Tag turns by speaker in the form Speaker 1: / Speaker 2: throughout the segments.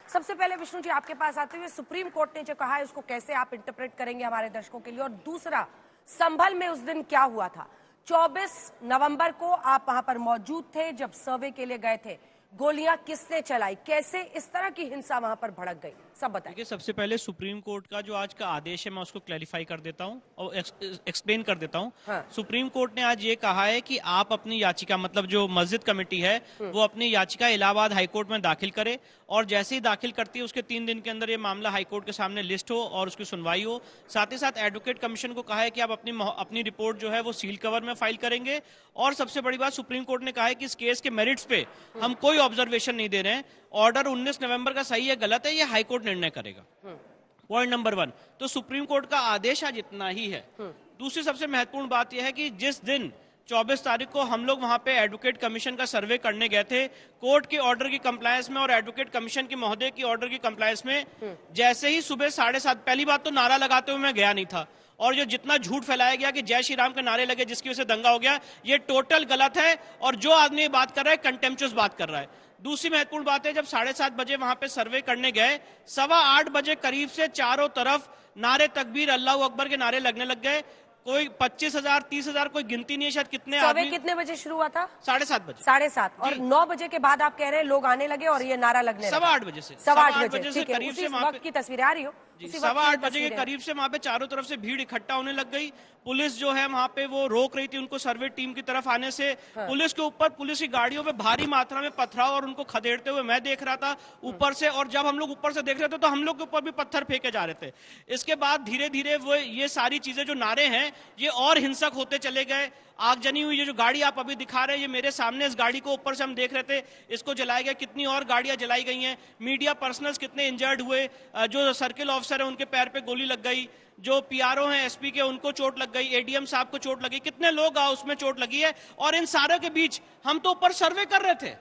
Speaker 1: सबसे पहले विष्णु जी आपके पास आते हुए सुप्रीम कोर्ट ने जो कहा है उसको कैसे आप इंटरप्रेट करेंगे हमारे दर्शकों के लिए, और दूसरा संभल में उस दिन क्या हुआ था? 24 नवंबर को आप वहां पर मौजूद थे जब सर्वे के लिए गए थे। गोलियां किसने चलाई, कैसे इस तरह की हिंसा वहां पर भड़क गई, सब बताइए।
Speaker 2: देखिए, सबसे पहले सुप्रीम कोर्ट का जो आज का आदेश है मैं उसको क्लैरिफाई कर देता हूं और एक्सप्लेन कर देता हूं।
Speaker 1: हाँ।
Speaker 2: सुप्रीम कोर्ट ने आज ये कहा है कि आप अपनी याचिका, मतलब जो मस्जिद कमेटी है वो अपनी याचिका इलाहाबाद हाईकोर्ट में दाखिल करे, और जैसे ही दाखिल करती है उसके 3 दिन के अंदर ये मामला हाईकोर्ट के सामने लिस्ट हो और उसकी सुनवाई हो। साथ ही साथ एडवोकेट कमीशन को कहा है कि आप अपनी रिपोर्ट जो है वो सील कवर में फाइल करेंगे। और सबसे बड़ी बात, सुप्रीम कोर्ट ने कहा है कि इस केस के मेरिट्स पे हम कोई ऑब्जर्वेशन नहीं दे रहे हैं। ऑर्डर 19 नवंबर का सही है गलत है ये हाईकोर्ट निर्णय करेगा। पॉइंट नंबर 1, तो सुप्रीम कोर्ट का आदेश आज इतना ही है। दूसरी सबसे महत्वपूर्ण बात यह है कि जिस दिन 24 तारीख को हम लोग वहां पे एडवोकेट कमीशन का सर्वे करने गए थे, कोर्ट के ऑर्डर की कंप्लायंस में और एडवोकेट कमीशन की महोदय की ऑर्डर की कंप्लायंस में, जैसे ही सुबह 7:30, पहली बात तो नारा लगाते हुए मैं गया नहीं था, और जो जितना झूठ फैलाया गया कि जय श्री राम के नारे लगे जिसकी वजह से दंगा हो गया, ये टोटल गलत है। और जो आदमी बात कर रहा है कंटेम्पचुअस बात कर रहा है। दूसरी महत्वपूर्ण बात है, जब 7:30 बजे वहां पे सर्वे करने गए, 8:15 बजे करीब से चारों तरफ नारे तकबीर अल्लाह अकबर के नारे लगने लग गए। कोई 25,000 30,000 कोई गिनती नहीं है शायद कितने
Speaker 1: सर्वे
Speaker 2: आदमी।
Speaker 1: कितने बजे शुरू हुआ था?
Speaker 2: 7:30 बजे।
Speaker 1: 7:30 और 9 बजे के बाद आप कह रहे हैं लोग आने लगे और ये नारा लगने लगा।
Speaker 2: 8:15 बजे से
Speaker 1: 8:15 बजे
Speaker 2: से करीब से वहां
Speaker 1: वक्त की तस्वीरें आ रही हो।
Speaker 2: 8:15 बजे के करीब से वहां पे चारों तरफ से भीड़ इकट्ठा होने लग गई। पुलिस जो है वहां पे वो रोक रही थी उनको सर्वे टीम की तरफ आने से। पुलिस के ऊपर, पुलिस की गाड़ियों पे भारी मात्रा में पथराव और उनको खदेड़ते हुए मैं देख रहा था ऊपर से, और जब हम लोग ऊपर से देख रहे थे तो हम लोग के ऊपर भी पत्थर फेंके जा रहे थे। इसके बाद धीरे धीरे वो ये सारी चीजें जो नारे हैं ये और हिंसक होते चले गए। आगजनी हुई। ये जो गाड़ी आप अभी दिखा रहे हैं, ये मेरे सामने इस गाड़ी को ऊपर से हम देख रहे थे, इसको जलाया गया। कितनी और गाड़ियां जलाई गई हैं। मीडिया पर्सनल्स कितने इंजर्ड हुए। जो सर्किल ऑफिसर है उनके पैर पे गोली लग गई। जो पीआरओ हैं एसपी के उनको चोट लग गई। एडीएम साहब को चोट लगी। कितने लोग उसमें चोट लगी है। और इन सारे के बीच हम तो ऊपर सर्वे कर रहे थे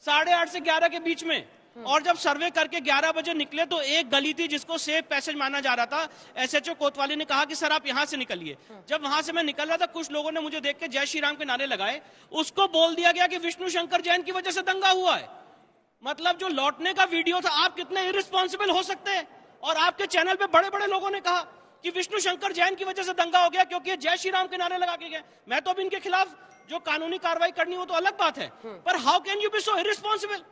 Speaker 2: 8:30 से 11 के बीच में, और जब सर्वे करके 11 बजे निकले तो एक गली थी जिसको सेफ पैसेज माना जा रहा था। एसएचओ कोतवाली ने कहा कि सर आप यहां से निकलिए। जब वहां से मैं निकल रहा था, कुछ लोगों ने मुझे देख के जय श्री राम के नारे लगाए। उसको बोल दिया गया कि विष्णु शंकर जैन की वजह से दंगा हुआ है। मतलब जो लौटने का वीडियो था, आप कितने इररिस्पॉन्सिबल हो सकते हैं। और आपके चैनल पे बड़े बड़े लोगों ने कहा कि विष्णु शंकर जैन की वजह से दंगा हो गया क्योंकि ये जय श्री राम के नारे लगा के गए। मैं तो अब इनके खिलाफ जो कानूनी कार्रवाई करनी हो तो अलग बात है, पर how can you be so irresponsible.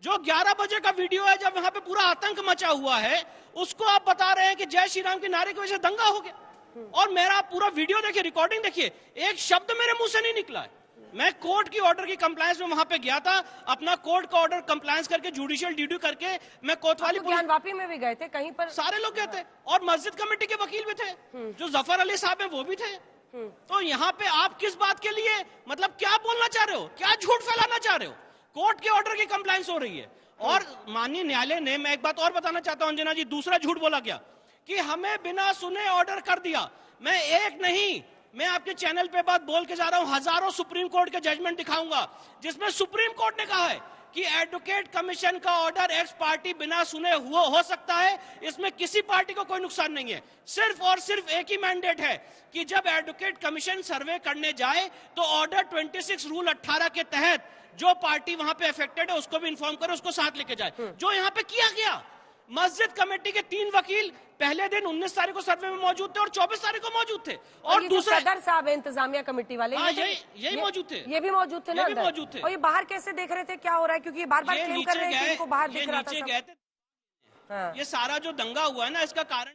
Speaker 2: जो 11 बजे का वीडियो है जब वहां पे पूरा आतंक मचा हुआ है, उसको आप बता रहे हैं कि जय श्री राम के नारे की वजह से दंगा हो गया। और मेरा पूरा वीडियो देखिए, रिकॉर्डिंग देखिए, एक शब्द मेरे मुंह से नहीं निकला है। मैं कोर्ट की ऑर्डर की कंप्लायंस में वहां पे गया था, अपना कोर्ट का ऑर्डर कंप्लायंस करके जुडिशियल ड्यूटी करके मैं कोतवाली
Speaker 1: ज्ञानवापी में भी गए थे, कहीं पर
Speaker 2: सारे लोग गए थे, और मस्जिद कमेटी के वकील भी थे, जो जफर अली साहब है वो भी थे। तो यहाँ पे आप किस बात के लिए, मतलब क्या बोलना चाह रहे हो, क्या झूठ फैलाना चाह रहे हो। कोर्ट के ऑर्डर की कंप्लायंस हो रही है। और माननीय न्यायालय ने, मैं एक बात और बताना चाहता हूं अंजना जी, दूसरा झूठ बोला गया कि हमें बिना सुने ऑर्डर कर दिया। मैं एक नहीं, मैं आपके चैनल पे बात बोल के जा रहा हूं, हजारों सुप्रीम कोर्ट के जजमेंट दिखाऊंगा जिसमें सुप्रीम कोर्ट ने कहा है कि एडवोकेट कमीशन का ऑर्डर एक्स पार्टी बिना सुने हो सकता है। इसमें किसी पार्टी को कोई नुकसान नहीं है। सिर्फ और सिर्फ एक ही मैंडेट है कि जब एडवोकेट कमीशन सर्वे करने जाए तो ऑर्डर 26 रूल 18 के तहत जो पार्टी वहां पे अफेक्टेड है उसको भी इन्फॉर्म करे, उसको साथ लेके जाए। जो यहाँ पे किया गया, मस्जिद कमेटी के 3 वकील पहले दिन 19 तारीख को सर्वे में मौजूद थे और 24 तारीख को मौजूद थे। और दूसरा
Speaker 1: सदर साहब इंतजामिया कमेटी वाले
Speaker 2: यही मौजूद थे।
Speaker 1: ये भी मौजूद थे ना,
Speaker 2: ये भी मौजूद थे।
Speaker 1: और ये बाहर कैसे देख रहे थे क्या हो रहा है, क्योंकि ये बार-बार क्लेम कर रहे हैं कि इनको बाहर दिख रहा था सब।
Speaker 2: ये सारा जो दंगा हुआ है ना, इसका कारण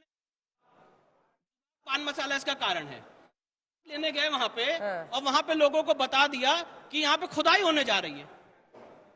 Speaker 2: पान मसाला इसका कारण है। लेने गए वहां पे और वहां पे लोगों को बता दिया कि यहाँ पे खुदाई होने जा रही है।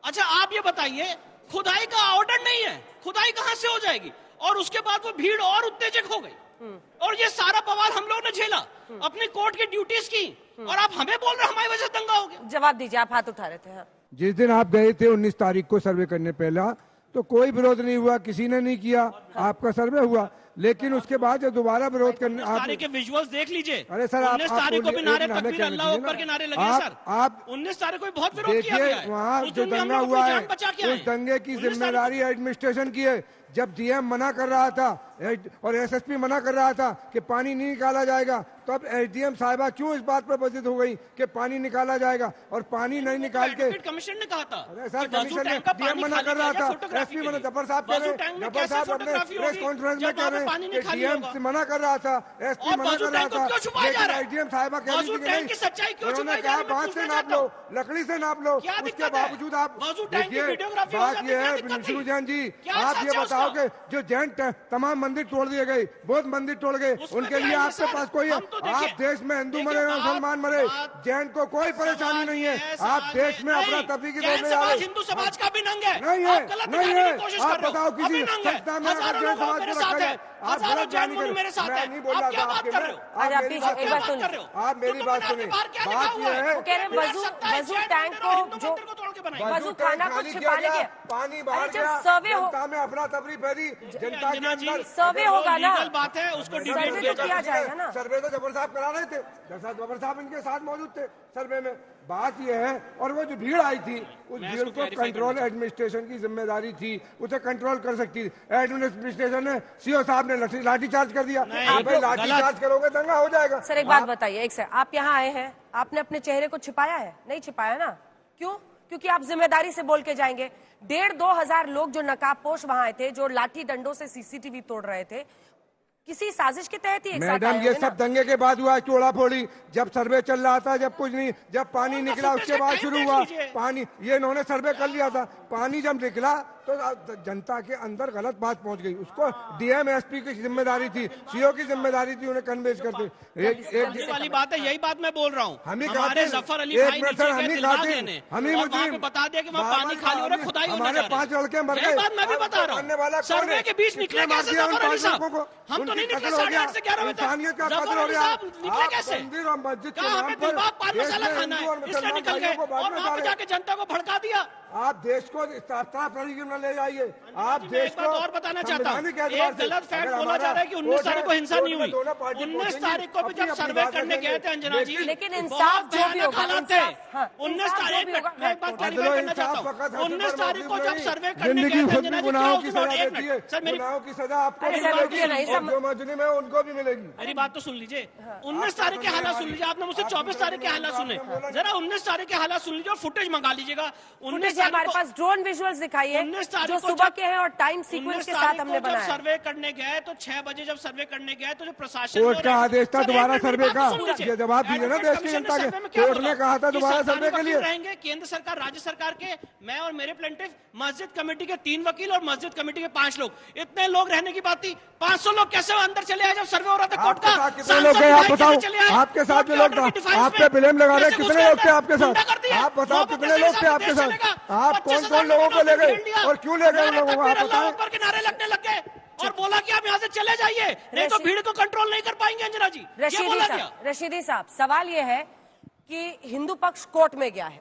Speaker 2: अच्छा आप ये बताइए, खुदाई का ऑर्डर नहीं है, खुदाई कहां से हो जाएगी। और उसके बाद वो भीड़ और उत्तेजक हो गई और ये सारा बवाल हम लोग ने झेला, अपनी कोर्ट की ड्यूटीज की, और आप हमें बोल रहे हमारी वजह से दंगा हो गया।
Speaker 1: जवाब दीजिए, आप हाथ उठा रहे थे। हाँ।
Speaker 3: जिस दिन आप गए थे 19 तारीख को सर्वे करने, पहला तो कोई विरोध नहीं हुआ, किसी ने नहीं किया, आपका सर्वे हुआ। लेकिन उसके बाद जब दोबारा विरोध करने,
Speaker 2: आप के विजुअल्स देख लीजिए।
Speaker 3: अरे सर,
Speaker 2: 19 तारीख को भी नारे तकबीर अल्लाह अकबर के नारे लगे सर। आप 19 तारीख को भी बहुत विरोध किया गया है।
Speaker 3: वहाँ जो दंगा हुआ है उस दंगे की जिम्मेदारी एडमिनिस्ट्रेशन की है। जब डीएम मना कर रहा था और एसएसपी मना कर रहा था कि पानी नहीं निकाला जाएगा, तो अब एसडीएम साहिबा क्यों इस बात पर बजित हो गई कि पानी निकाला जाएगा और पानी नहीं निकाल के?
Speaker 2: कमीशन ने कहा था।
Speaker 3: अरे सर, कमीशन ने डीएम मना कर रहा था, एसपी मना, जफर साहब कह रहे हैं, जफर साहब अपने प्रेस कॉन्फ्रेंस में कह रहे हैं कि डीएम मना कर रहा था, एसपी मना कर रहा था, लेकिन एसडीएम साहिबा कह रही थी कि नहीं, उन्होंने कहा बांस से नाप लो, लकड़ी से नाप लो, उसके बावजूद आप देखिए। बात ये है शिव जैन जी, आप ये बताओ कि जो जैन तमाम मंदिर तोड़ दिए गए, बौद्ध मंदिर तोड़ गए, उनके लिए आपके पास कोई है? आप देश में हिंदू मरे मुसलमान मरे, जैन को कोई परेशानी नहीं है। आप देश में अपना तफरी की दौड़ में जा रहे।
Speaker 2: हिंदू समाज का भी नंग है,
Speaker 3: नहीं है, नहीं है। आप बताओ किसी संस्था में अगर जैन समाज को रखा जाए, आप गलत जानी करें। मैं नहीं बोल रहा था आपके में, आप मेरी बात सुनिए, आप मेरी बात सुनिए। बात ये है,
Speaker 1: वजू टैंक को जो वजू खाना को छिपाने के
Speaker 3: पानी बाहर गया,
Speaker 1: सर्वे हो,
Speaker 3: जनता में अफरा तफरी फैली, जनता के अंदर
Speaker 1: सर्वे होगा ना,
Speaker 2: बात है उसको
Speaker 1: सर्वे तो किया जाएगा ना।
Speaker 3: सर्वे तो जफर साहब करा रहे थे, जफर साहब इनके साथ मौजूद थे सर्वे में। बात यह है, और वो जो भीड़ आई थी, उस भीड़ को कंट्रोल एडमिनिस्ट्रेशन की जिम्मेदारी थी, उसे कंट्रोल कर सकती थी। एडमिनिस्ट्रेशन ने, सीओ साहब ने लाठीचार्ज कर दिया। भाई लाठीचार्ज करोगे दंगा हो जाएगा।
Speaker 1: सर एक बात बताइए, एक सर, आप यहाँ आए हैं, आपने अपने चेहरे को छिपाया है? नहीं छिपाया ना, क्यों? क्योंकि आप जिम्मेदारी से बोल के जाएंगे। 1,500-2 हजार लोग जो नकाबपोश वहां आए थे, जो लाठी डंडों से सीसीटीवी तोड़ रहे थे, किसी साजिश के तहत ही एक साथ
Speaker 3: मैडम,
Speaker 1: आए
Speaker 3: ये
Speaker 1: होंगे ना?
Speaker 3: सब दंगे के बाद हुआ, चोड़ा फोड़ी, जब सर्वे चल रहा था, जब कुछ नहीं, जब पानी निकला उसके बाद शुरू हुआ पानी। ये इन्होंने सर्वे कर लिया था, पानी जब निकला तो जनता के अंदर गलत बात पहुंच गई। उसको डीएम एसपी की जिम्मेदारी थी, सीओ की जिम्मेदारी थी उन्हें कन्वेंस करते।
Speaker 2: एक वाली बात है, यही बात मैं बोल रहा हूँ।
Speaker 3: हम ही
Speaker 2: हमारे जफर अली भाई नीचे गए दिलवा देने,
Speaker 3: हम ही
Speaker 2: और वहाँ पे बता दिया कि वहाँ पानी खाली हो रहा है, खुदाई होने जा रही है।
Speaker 3: 5 लड़के मर
Speaker 2: यही
Speaker 3: गए।
Speaker 2: बात मैं भी बता रहा हूँ। सर्वे के बीच निकले कैसे जफर अली साहब? हम तो नहीं निकले 8:30 से 11 बजे तक। जफर अली साहब निकले कैसे?
Speaker 3: मंदिर और मस्जिद के
Speaker 2: कहा
Speaker 3: नाम
Speaker 2: हमें
Speaker 3: पर
Speaker 2: दिलबाग पान मसाला खाना है, इसलिए निकल गए और वहाँ पे जाके जनता को भड़का दिया।
Speaker 3: आप देश को तरीके में ले जाइए। आप
Speaker 2: मैं
Speaker 3: देश
Speaker 2: एक बात
Speaker 3: को
Speaker 2: और बताना चाहता हूँ,
Speaker 3: एक
Speaker 2: एक गलत फैक्ट बोला जा रहा है कि 19 तारीख को हिंसा नहीं हुई। 19 तारीख को भी जब सर्वे करने गए थे अंजना जी,
Speaker 1: लेकिन इंसाफ जो भी होगा,
Speaker 2: हालात थे।
Speaker 1: हाँ,
Speaker 2: 19 तारीख मैं एक बात क्लैरिफाई करना चाहता हूँ, 19 तारीख को जब सर्वे करने
Speaker 3: जिंदगी
Speaker 2: गए थे
Speaker 3: खुद
Speaker 2: अंजना
Speaker 3: भी
Speaker 2: जी,
Speaker 3: गुनाहों की
Speaker 2: क्या
Speaker 3: सजा
Speaker 2: एक
Speaker 3: देती है।
Speaker 2: मिनट सर, मेरी
Speaker 3: गुनाहों की सजा आपको
Speaker 1: अरे
Speaker 3: भी
Speaker 1: सर,
Speaker 3: मिलेगी
Speaker 1: रुकिए नहीं,
Speaker 3: और जो मजलूम है उनको भी मिलेगी।
Speaker 2: मेरी बात तो सुन लीजिए। 19 तारीख के हालात सुन लीजिए, आपने मुझसे 24 तारीख के हालात सुने, जरा 19 तारीख के हालात सुन लीजिए और फुटेज मंगा लीजिएगा। 19
Speaker 1: हमारे पास ड्रोन विजुअल्स दिखाइए
Speaker 2: 19 तारीख
Speaker 1: जो
Speaker 2: को
Speaker 1: सुबह
Speaker 2: जब-
Speaker 1: के हैं और टाइम सीक्वेंस के साथ हमने
Speaker 2: जब
Speaker 1: बनाया।
Speaker 2: सर्वे करने गए तो 6 बजे जब सर्वे करने गए तो जो प्रशासन
Speaker 3: कोर्ट का आदेश था दोबारा सर्वे का,
Speaker 2: ये
Speaker 3: ये जवाब दीजिए ना देश की जनता के। कोर्ट ने कहा था दोबारा सर्वे के लिए
Speaker 2: रहेंगे केंद्र सरकार, राज्य सरकार के, मैं और मेरे प्लेंटिफ, मस्जिद कमेटी के 3 वकील और मस्जिद कमेटी के 5 लोग, इतने लोग रहने की बात थी। 500 लोग कैसे अंदर चले आए जब सर्वे हो रहा था कोर्ट का?
Speaker 3: कितने लोग हैं आप बताओ? आपके साथ जो लोग आप पे ब्लेम लगा रहे, कितने लोग थे आपके साथ? आप बताओ कितने लोग थे आपके साथ? आप कौन कौन लोगों को ले गए और क्यों ले गए उन लोगों को? आप बताएं।
Speaker 2: ऊपर के नारे लगने लग गए और बोला कि आप यहाँ से चले जाइए, नहीं तो भीड़ को कंट्रोल नहीं कर पाएंगे अंजना जी।
Speaker 1: रशीदी साहब, सवाल ये है कि हिंदू पक्ष कोर्ट में गया है,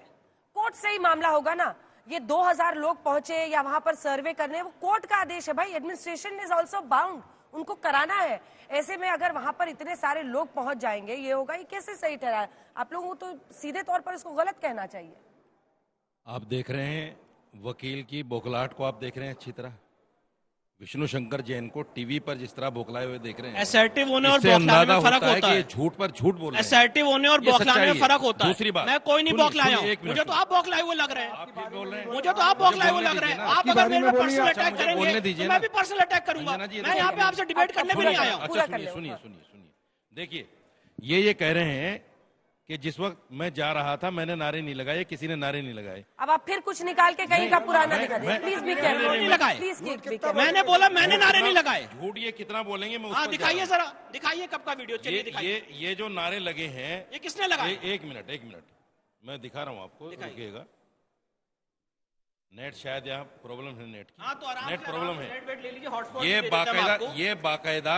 Speaker 1: कोर्ट से ही मामला होगा ना। ये 2000 लोग पहुंचे या वहां पर सर्वे करने, वो कोर्ट का आदेश है भाई। एडमिनिस्ट्रेशन इज ऑल्सो बाउंड, उनको कराना है। ऐसे में अगर वहां पर इतने सारे लोग पहुंच जाएंगे, ये होगा, ये कैसे सही ठहरा? आप लोगों को तो सीधे तौर पर इसको गलत कहना चाहिए।
Speaker 4: आप देख रहे हैं वकील की बौखलाहट को, आप देख रहे हैं अच्छी तरह। विष्णु शंकर जैन को टीवी पर जिस तरह बौखलाए हुए देख रहे हैं,
Speaker 2: असर्टिव होने और
Speaker 4: इससे
Speaker 2: बौखलाने
Speaker 4: अंदाजा
Speaker 2: में फर्क होता है।
Speaker 4: झूठ पर झूठ बोल रहे हैं।
Speaker 2: असर्टिव होने और
Speaker 4: ये
Speaker 2: बौखलाने
Speaker 4: सच्चाई
Speaker 2: में
Speaker 4: है।
Speaker 2: फर्क होता है।
Speaker 4: दूसरी बात,
Speaker 2: मैं कोई नहीं
Speaker 4: सुनिए,
Speaker 2: बौखलाया
Speaker 4: सुनिए,
Speaker 2: हूँ,
Speaker 4: एक मिनट
Speaker 2: मुझे तो आप बौखलाए हुए लग रहे हैं।
Speaker 4: आप भी बोल रहे हैं,
Speaker 2: मुझे तो आप बौखलाए हुए लग रहे हैं। आप अगर मेरे पे पर्सनल अटैक
Speaker 4: बोलने
Speaker 2: करेंगे
Speaker 4: दीजिए
Speaker 2: तो मैं
Speaker 4: ना।
Speaker 2: भी पर्सनल अटैक करूंगा।
Speaker 4: अंजना जी,
Speaker 2: मैं यहाँ पे आपसे डिबेट करने भी नहीं आया हूँ।
Speaker 4: अच्छा सुनिए सुनिए सुनिए सुनिए, देखिए ये कह रहे हैं कि जिस वक्त मैं जा रहा था मैंने नारे नहीं लगाए, किसी ने नारे नहीं लगाए।
Speaker 1: अब आप फिर कुछ निकाल के कहीं का पुराना दिखा दें, प्लीज बी
Speaker 2: नहीं लगाए।
Speaker 1: केयरफुल।
Speaker 2: मैंने बोला मैंने नारे नहीं लगाए।
Speaker 4: झूठ ये कितना बोलेंगे मैं उस
Speaker 2: हाँ
Speaker 4: पर
Speaker 2: दिखाइए
Speaker 4: जा रहा
Speaker 2: जरा, दिखाइए कब का वीडियो,
Speaker 4: हूं।
Speaker 2: चलिए दिखाइए।
Speaker 4: ये जो नारे लगे हैं,
Speaker 2: ये किसने लगाए?
Speaker 4: एक मिनट मैं दिखा रहा हूँ आपको, रुकिएगा। नेट शायद यहाँ प्रॉब्लम है, नेट की।
Speaker 2: हाँ तो आराम
Speaker 4: नेट
Speaker 2: से
Speaker 4: प्रॉब्लम
Speaker 2: नेट
Speaker 4: है।
Speaker 2: वेट ले लीजिए, हॉटस्पॉट
Speaker 4: ये बाकायदा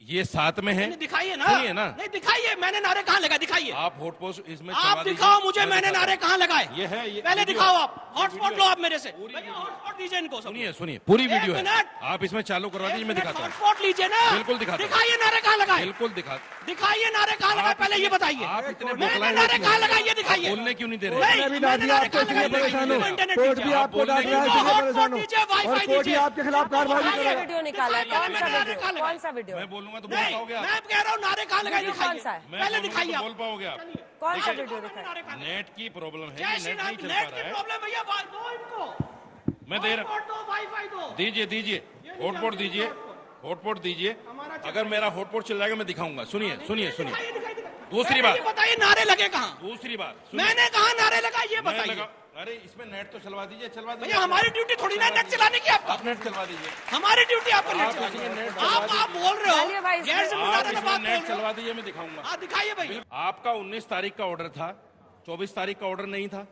Speaker 4: ये साथ में है।
Speaker 2: दिखाइए ना,
Speaker 4: सुनिए ना,
Speaker 2: नहीं दिखाइए मैंने नारे कहाँ लगाए, दिखाइए
Speaker 4: आप हॉटस्पॉट इसमें
Speaker 2: आप दिखाओ मुझे मैंने नारे कहाँ लगाए।
Speaker 4: ये है, ये
Speaker 2: पहले
Speaker 4: वीडियो
Speaker 2: दिखाओ
Speaker 4: है।
Speaker 2: आप, हॉटस्पॉट
Speaker 4: वीडियो
Speaker 2: लो
Speaker 4: है।
Speaker 2: आप मेरे से,
Speaker 4: पूरी
Speaker 2: भैया
Speaker 4: वीडियो है।
Speaker 2: हॉटस्पॉट दीजिए इनको सब।
Speaker 4: सुनिए पूरी
Speaker 2: एक
Speaker 4: वीडियो है,
Speaker 2: मिनट।
Speaker 4: आप इसमें चालू करवा दीजिए, मैं दिखाता हूँ।
Speaker 2: हॉटस्पॉट लीजिए ना,
Speaker 4: बिल्कुल दिखाता हूँ।
Speaker 2: दिखाइए नारे कहाँ लगाए,
Speaker 4: बिल्कुल
Speaker 2: दिखाइए नारे कहाँ लगाए, पहले ये बताइए।
Speaker 4: आप इतने
Speaker 2: मैंने
Speaker 4: बौखलाए
Speaker 2: नारे कहाँ लगाए ये दिखाइए।
Speaker 4: बोलने क्यों नहीं दे
Speaker 2: नहीं,
Speaker 4: रहे?
Speaker 3: कोर्ट ने भी डांट दिया आपको, इसलिए परेशान हो। कोर्ट भी आपको डांट रहा है, इसलिए परेशान हो। और कोर्ट भी आपके खिलाफ कार्रवाई भी
Speaker 1: कौन सा
Speaker 3: करेगा।
Speaker 1: वीडियो निकाला है? कौन सा वीडियो?
Speaker 4: मैं बोल बोलूंगा तो बोल
Speaker 2: नहीं,
Speaker 4: पाओगे आप?
Speaker 2: मैं कह रहा हूँ नारे कहाँ लगाए
Speaker 1: वीडियो कौन सा है?
Speaker 4: मैं
Speaker 2: पहले
Speaker 4: बोलूंगा
Speaker 2: दिखाइए
Speaker 4: तो
Speaker 2: आप।
Speaker 4: बोल पाओगे आप?
Speaker 1: कौन सा वीडियो दिखाए?
Speaker 4: नेट की प्रॉब्लम है,
Speaker 2: जय
Speaker 4: ये
Speaker 2: श्री
Speaker 4: नेट
Speaker 2: राम,
Speaker 4: नहीं चल
Speaker 2: नेट
Speaker 4: पा
Speaker 2: की
Speaker 4: रहा है।
Speaker 2: प्रॉब्लम भैया, दो इनको,
Speaker 4: मैं दे रहा
Speaker 2: हॉटस्पॉट दो, वाईफाई दो।
Speaker 4: दीजिए दीजिए हॉटपॉट दीजिए, हॉटपॉट दीजिए। अगर मेरा हॉटपॉट चल जाएगा मैं दिखाऊंगा। सुनिए सुनिए सुनिए। दूसरी बात,
Speaker 2: बताइए नारे लगे कहाँ?
Speaker 4: दूसरी बात सुनिए।
Speaker 2: मैंने कहा नारे लगाए, ये
Speaker 4: मैं
Speaker 2: बताइए
Speaker 4: लगा- अरे इसमें नेट तो चलवा दीजिए, चलवा दीजिए।
Speaker 2: भैया। हमारी ड्यूटी थोड़ी ना नेट चलाने की आपका,
Speaker 4: आप नेट चलवा दीजिए।
Speaker 2: हमारी ड्यूटी आपको नेट
Speaker 4: आप
Speaker 2: चलाने
Speaker 4: इसमें
Speaker 2: की।
Speaker 4: नेट चलवा
Speaker 2: आप बोल रहे
Speaker 1: चलिए भाई,
Speaker 2: हो गैर
Speaker 1: इसमें-
Speaker 4: आप
Speaker 2: जिम्मेदाराना
Speaker 4: इसमें
Speaker 2: बात बोल
Speaker 4: नेट
Speaker 2: रहे हो।
Speaker 4: चलवा दीजिए, मैं दिखाऊंगा।
Speaker 2: हाँ दिखाइए भाई।
Speaker 4: आपका 19 तारीख का ऑर्डर था, 24 तारीख का ऑर्डर नहीं था,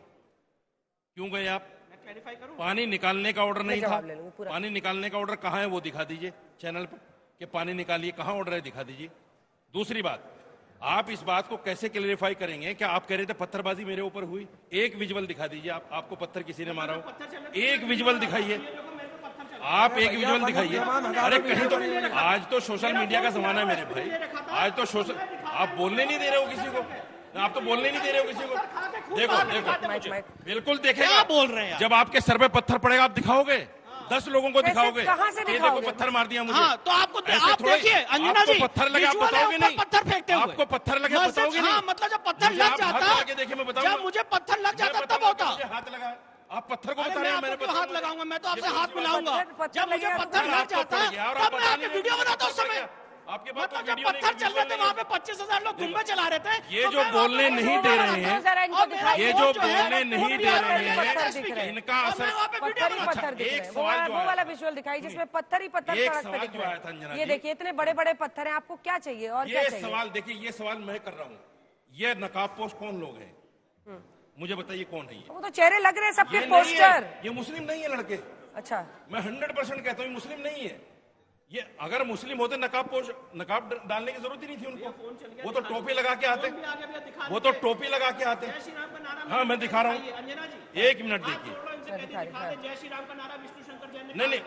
Speaker 4: क्यों गए आप?
Speaker 2: क्लैरिफाई करूं?
Speaker 4: पानी निकालने का ऑर्डर नहीं था।
Speaker 1: जवाब ले लूंगी पूरा।
Speaker 4: पानी निकालने का ऑर्डर कहाँ है वो दिखा दीजिए चैनल पर, कि पानी निकालिए, कहाँ ऑर्डर है दिखा दीजिए। दूसरी बात, आप इस बात को कैसे क्लेरिफाई करेंगे कि आप कह रहे थे पत्थरबाजी मेरे ऊपर हुई? एक विजुअल दिखा दीजिए, आपको पत्थर किसी ने मारा हो, एक विजुअल दिखाइए। आप एक विजुअल दिखाइए। अरे कहीं तो, आज तो सोशल मीडिया का जमाना है मेरे भाई, आज तो सोशल, आप बोलने नहीं दे रहे हो किसी को, आप तो बोलने नहीं दे रहे हो किसी को। देखो देखो, बिल्कुल देखेगा।
Speaker 2: क्या बोल रहे हैं आप?
Speaker 4: जब आपके सर पे पत्थर पड़ेगा आप दिखाओगे, 10 लोगों को
Speaker 1: कैसे-
Speaker 4: दिखाओगे,
Speaker 1: कहाँ से
Speaker 4: ये देखो
Speaker 1: दिखाओगे?
Speaker 4: पत्थर मार दिया मुझे।
Speaker 2: हाँ तो आपको
Speaker 4: ऐसे
Speaker 2: आप
Speaker 4: थोड़े-
Speaker 2: देखिए अंजना
Speaker 4: आपको
Speaker 2: जी,
Speaker 4: पत्थर लगे आप
Speaker 2: visual है
Speaker 4: बताओगे
Speaker 2: ऊपर
Speaker 4: नहीं?
Speaker 2: पत्थर फेंकते हुए।
Speaker 4: आपको पत्थर लगे
Speaker 2: मैं
Speaker 4: बताओगे
Speaker 2: सिर्फ-
Speaker 4: नहीं?
Speaker 2: हाँ, मतलब जब पत्थर
Speaker 4: मुझे
Speaker 2: लग
Speaker 4: आप
Speaker 2: जाता,
Speaker 4: हाथ लगा के देखिए, मैं बताऊंगा।
Speaker 2: जब मुझे पत्थर लग जाता
Speaker 4: मैं
Speaker 2: तब
Speaker 4: बताऊंगा
Speaker 2: होता।
Speaker 4: कि मुझे हाथ लगा, आप पत्थर को
Speaker 2: अरे
Speaker 4: बता
Speaker 2: मैं
Speaker 4: रहे हो,
Speaker 2: आपको
Speaker 4: मैंने
Speaker 2: क्यों हाथ लगाऊंगा? मैं तो आपसे
Speaker 4: ये
Speaker 2: हाथ
Speaker 4: दूसरी
Speaker 2: मिलाऊंगा।
Speaker 1: पत्थर
Speaker 2: जब मुझे
Speaker 1: लगे
Speaker 2: पत्थर
Speaker 1: आपको
Speaker 2: लग जाता
Speaker 4: पड़ गया और
Speaker 2: तब
Speaker 4: आप
Speaker 2: मैं
Speaker 4: बता
Speaker 2: आपके
Speaker 4: नहीं
Speaker 2: वीडियो
Speaker 4: रहे,
Speaker 2: बनाता उस
Speaker 4: पड़
Speaker 2: समय।
Speaker 4: गया। आपके पास
Speaker 2: मतलब
Speaker 4: तो
Speaker 2: जब
Speaker 4: वीडियो
Speaker 2: पत्थर चल रहे थे वहाँ पे
Speaker 4: नहीं।
Speaker 2: 25,000 लोग घूमने चला रहे थे।
Speaker 4: ये
Speaker 2: तो
Speaker 4: जो
Speaker 2: मैं
Speaker 4: बोलने
Speaker 2: वहाँ पे
Speaker 4: नहीं दे रहे हैं,
Speaker 1: जरा इनको
Speaker 2: और मेरा
Speaker 1: दिखाइए।
Speaker 4: ये
Speaker 2: फोन
Speaker 4: जो
Speaker 2: जो है,
Speaker 4: बोलने नहीं दे रहे
Speaker 1: पत्थर दिख रहे
Speaker 4: हैं,
Speaker 1: हैं।
Speaker 4: इनका
Speaker 2: और
Speaker 4: असर।
Speaker 2: मैं वहाँ पे वीडियो
Speaker 1: पत्थर ही
Speaker 2: बनाता।
Speaker 1: पत्थर दिख
Speaker 4: एक
Speaker 1: रहे हैं।
Speaker 4: सवाल जो
Speaker 1: वो
Speaker 4: है-
Speaker 1: वाला विजुअल दिखाइए जिसमें पत्थर ही पत्थर
Speaker 4: एक
Speaker 1: सड़क पे
Speaker 4: सवाल
Speaker 1: दिख
Speaker 4: जो
Speaker 1: रहे
Speaker 4: आया था अंजना
Speaker 1: हैं। ये
Speaker 4: जी।
Speaker 1: देखिए इतने बड़े बड़े पत्थर हैं, आपको क्या चाहिए और क्या
Speaker 4: ये
Speaker 1: चाहिए?
Speaker 4: सवाल देखिए, ये सवाल मैं कर रहा हूँ, ये नकाबपोश कौन लोग हैं? मुझे बताइए कौन है ये?
Speaker 1: वो तो चेहरे लग रहे हैं सबके
Speaker 4: ये नहीं है,
Speaker 1: पोस्टर।
Speaker 4: ये मुस्लिम नहीं है लड़के।
Speaker 1: अच्छा,
Speaker 4: मैं 100% कहता हूँ ये मुस्लिम नहीं है। ये अगर मुस्लिम होते नकाब डालने की जरूरत ही नहीं थी उनको। वो तो टोपी लगा के आते, वो तो टोपी लगा के आते। हाँ मैं दिखा रहा हूँ, एक मिनट देखिए।
Speaker 2: जय श्री राम का नारा विष्णु शंकर जैन ने
Speaker 4: नहीं नहीं,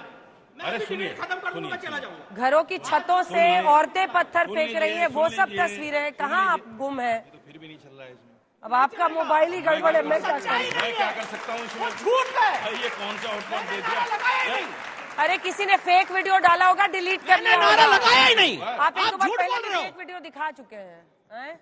Speaker 2: मैं
Speaker 4: अरे
Speaker 2: अभी
Speaker 4: सुनिए
Speaker 2: डिबेट खत्म कर दूंगा, मैं चला
Speaker 4: सुनिए,
Speaker 2: जाऊंगा।
Speaker 1: घरों की छतों से
Speaker 4: सुनिए,
Speaker 1: औरतें पत्थर
Speaker 4: सुन
Speaker 1: फेंक रही
Speaker 4: लीजिए,
Speaker 1: हैं, वो
Speaker 4: सुन
Speaker 1: सब
Speaker 4: लीजिए,
Speaker 1: तस्वीरें हैं।
Speaker 4: सुन
Speaker 1: कहाँ आप
Speaker 4: लीजिए।
Speaker 1: गुम है?
Speaker 4: तो फिर भी नहीं चल रहा है इसमें।
Speaker 1: अब आपका मोबाइल ही गड़बड़ है, मैं क्या करूं?
Speaker 4: मैं क्या कर सकता हूँ इसमें?
Speaker 2: झूठ है।
Speaker 4: भाई ये कौन सा आउटपुट दे
Speaker 2: नारा लगाया ही
Speaker 4: दिया?
Speaker 2: नहीं।
Speaker 1: अरे किसी ने फेक वीडियो डाला होगा, डिलीट कर
Speaker 2: मैंने
Speaker 1: लिया
Speaker 2: नारा
Speaker 1: होगा।
Speaker 2: लगाया ही नहीं।
Speaker 1: आप एक
Speaker 2: आप
Speaker 1: दो बार
Speaker 2: झूठ
Speaker 1: पहले
Speaker 2: बोल
Speaker 1: भी
Speaker 2: रहे
Speaker 1: फेक
Speaker 2: हो।
Speaker 1: वीडियो दिखा चुके हैं।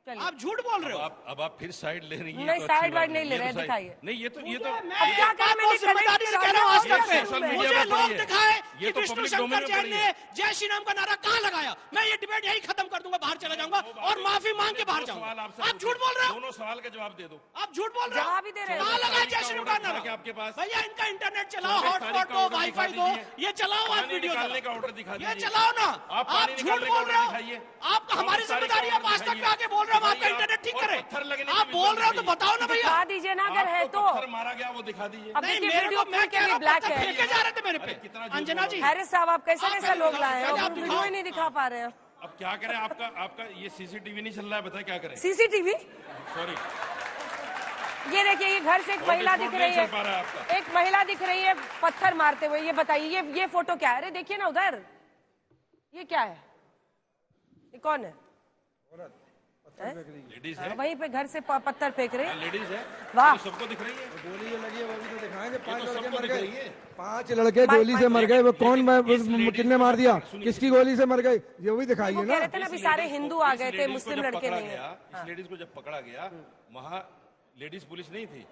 Speaker 1: चलिए,
Speaker 2: आप झूठ बोल रहे हो।
Speaker 4: अब आप फिर साइड ले रही हैं।
Speaker 1: नहीं,
Speaker 4: तो
Speaker 1: साइड
Speaker 4: अच्छी
Speaker 1: वाइड
Speaker 4: बात
Speaker 1: नहीं ले
Speaker 4: ये
Speaker 1: रहे,
Speaker 4: तो साइड-
Speaker 1: दिखाइए।
Speaker 4: नहीं ये तो
Speaker 1: अब क्या करें? मैंने
Speaker 2: जिम्मेदारी से कह रहा हूँ आज
Speaker 1: कनेक्ट
Speaker 2: तक
Speaker 1: किया
Speaker 2: पे।
Speaker 4: सोशल
Speaker 1: है।
Speaker 4: मीडिया
Speaker 2: मुझे
Speaker 4: पे
Speaker 2: लोग
Speaker 4: पड़ी है।
Speaker 2: दिखाए
Speaker 4: ये
Speaker 2: कि
Speaker 4: तो
Speaker 2: विष्णु
Speaker 4: पब्लिक
Speaker 2: शंकर
Speaker 4: डोमेन में
Speaker 2: जैन
Speaker 4: पड़ी
Speaker 2: ने
Speaker 4: है।
Speaker 2: जय श्री राम का नारा कहाँ लगाया? मैं ये डिबेट यही खत्म कर दूंगा, बाहर चला जाऊंगा और माफी मांग के बाहर जाऊंगा। आप झूठ बोल रहे हो।
Speaker 4: दोनों सवाल का जवाब दे दो।
Speaker 2: आप झूठ बोल रहे हो।
Speaker 1: जवाब ही दे रहे हो।
Speaker 2: कहाँ लगाया जय श्री राम का
Speaker 4: ऑर्डर
Speaker 2: नारा?
Speaker 4: था आपके पास?
Speaker 2: भैया इनका इंटरनेट चलाओ,
Speaker 4: 24
Speaker 2: हॉटस्पॉट
Speaker 4: तारीख का
Speaker 2: दो,
Speaker 4: ऑर्डर
Speaker 2: वाईफाई
Speaker 4: दिखा
Speaker 2: दो,
Speaker 4: दीजिए।
Speaker 2: ये चलाओ आप
Speaker 4: पानी
Speaker 2: वीडियो
Speaker 4: निकालने का
Speaker 2: चलाओ।
Speaker 4: ऑर्डर दिखा
Speaker 2: ये
Speaker 4: दीजिए।
Speaker 2: चलाओ ना।
Speaker 4: आप
Speaker 2: आप
Speaker 4: पानी
Speaker 2: झूठ
Speaker 4: निकालने का
Speaker 2: बोल
Speaker 4: ऑर्डर
Speaker 2: रहे हो।
Speaker 4: दिखाइए।
Speaker 2: आप हमारी
Speaker 4: 24 तारीख
Speaker 2: जिम्मेदारी
Speaker 4: का
Speaker 2: आप आज तक
Speaker 4: दिखाइए।
Speaker 2: पे आके बोल रहे हो, हम आपका
Speaker 4: दिखाइए आप।
Speaker 2: इंटरनेट ठीक
Speaker 4: और
Speaker 2: करें।
Speaker 4: पत्थर लगने की
Speaker 2: आप बोल रहे हो तो
Speaker 4: दिखाइए।
Speaker 2: बताओ ना भैया।
Speaker 1: दिखा दीजिए ना, अगर है तो।
Speaker 4: पत्थर मारा गया वो दिखा दीजिए।
Speaker 1: अब
Speaker 2: नहीं
Speaker 1: देखिए
Speaker 2: मेरे
Speaker 1: वीडियो
Speaker 2: को मैं कह रहा हूँ
Speaker 1: ब्लैक
Speaker 2: पत्थर
Speaker 1: है।
Speaker 2: फेंके जा रहे थे मेरे
Speaker 4: अरे
Speaker 2: पे।
Speaker 4: कितना झूठ
Speaker 2: अंजना
Speaker 4: बोल
Speaker 2: जी,
Speaker 1: हैरिस साहब, आप कैसे
Speaker 2: आप
Speaker 1: कैसे
Speaker 2: पहले
Speaker 1: लोग
Speaker 2: बताओ,
Speaker 1: लाए हैं?
Speaker 2: पहले
Speaker 1: अब
Speaker 2: आप
Speaker 1: वीडियो
Speaker 2: दिखाओ।
Speaker 1: ही नहीं दिखा पा रहे हैं।
Speaker 4: अब क्या करें? आपका ये सीसीटीवी नहीं चल रहा है, बताए क्या करें?
Speaker 1: सीसीटीवी,
Speaker 4: सॉरी,
Speaker 1: ये देखिए, ये घर से एक महिला दिख रही
Speaker 4: चल पा रहा है
Speaker 1: है,
Speaker 4: आपका।
Speaker 1: एक महिला दिख रही है पत्थर मारते हुए। ये बताइए, ये फोटो क्या है? अरे देखिए ना उधर, ये क्या है? ये कौन है?
Speaker 4: लेडीज है,
Speaker 1: वहीं पे घर से पत्थर फेंक रहे हैं।
Speaker 4: लेडीज है।
Speaker 1: वाह।
Speaker 4: ये सबको दिख रही है।
Speaker 3: गोली ये लगी है, वो भी तो दिखाएंगे। 5
Speaker 4: तो
Speaker 3: लड़के
Speaker 4: सबको
Speaker 3: मर
Speaker 4: दिख
Speaker 3: गए,
Speaker 4: रही है।
Speaker 3: 5 लड़के गोली से मर गए। वो कौन किसने मार दिया,
Speaker 4: सुनिए,
Speaker 3: किसकी गोली से मर गए, ये भी दिखाइए
Speaker 1: वो
Speaker 3: ना।
Speaker 1: कह रहे थे ना अभी सारे हिंदू आ गए थे, मुस्लिम लड़के
Speaker 4: पकड़ा
Speaker 1: नहीं
Speaker 4: गया,
Speaker 1: है।
Speaker 4: इस लेडीज को जब पकड़ा गया, वहाँ लेडीज पुलिस नहीं थी,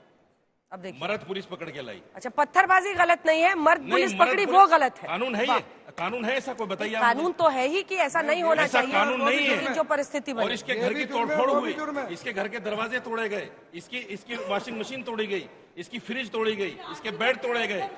Speaker 1: अब देखिए,
Speaker 4: मर्द पुलिस पकड़ के लाई।
Speaker 1: अच्छा, पत्थरबाजी गलत नहीं है, मर्द
Speaker 4: नहीं,
Speaker 1: पुलिस
Speaker 4: मर्द
Speaker 1: पकड़ी
Speaker 4: पुलिस-
Speaker 1: वो गलत है।
Speaker 4: कानून है ये, कानून है ऐसा कोई बताइए आप
Speaker 1: कानून
Speaker 4: मुझे।
Speaker 1: तो है ही कि ऐसा नहीं होना
Speaker 4: ऐसा
Speaker 1: चाहिए,
Speaker 4: कानून नहीं है।
Speaker 1: लेकिन जो परिस्थिति
Speaker 4: और
Speaker 1: बनी।
Speaker 4: इसके
Speaker 3: ये
Speaker 4: घर
Speaker 3: भी
Speaker 4: की
Speaker 3: जुर्म है,
Speaker 4: तोड़फोड़
Speaker 3: वो भी
Speaker 4: हुई,
Speaker 3: जुर्म है।
Speaker 4: इसके घर के दरवाजे तोड़े गए, इसकी वाशिंग मशीन तोड़ी गई, इसकी फ्रिज तोड़ी गई, इसके बेड तोड़े गए,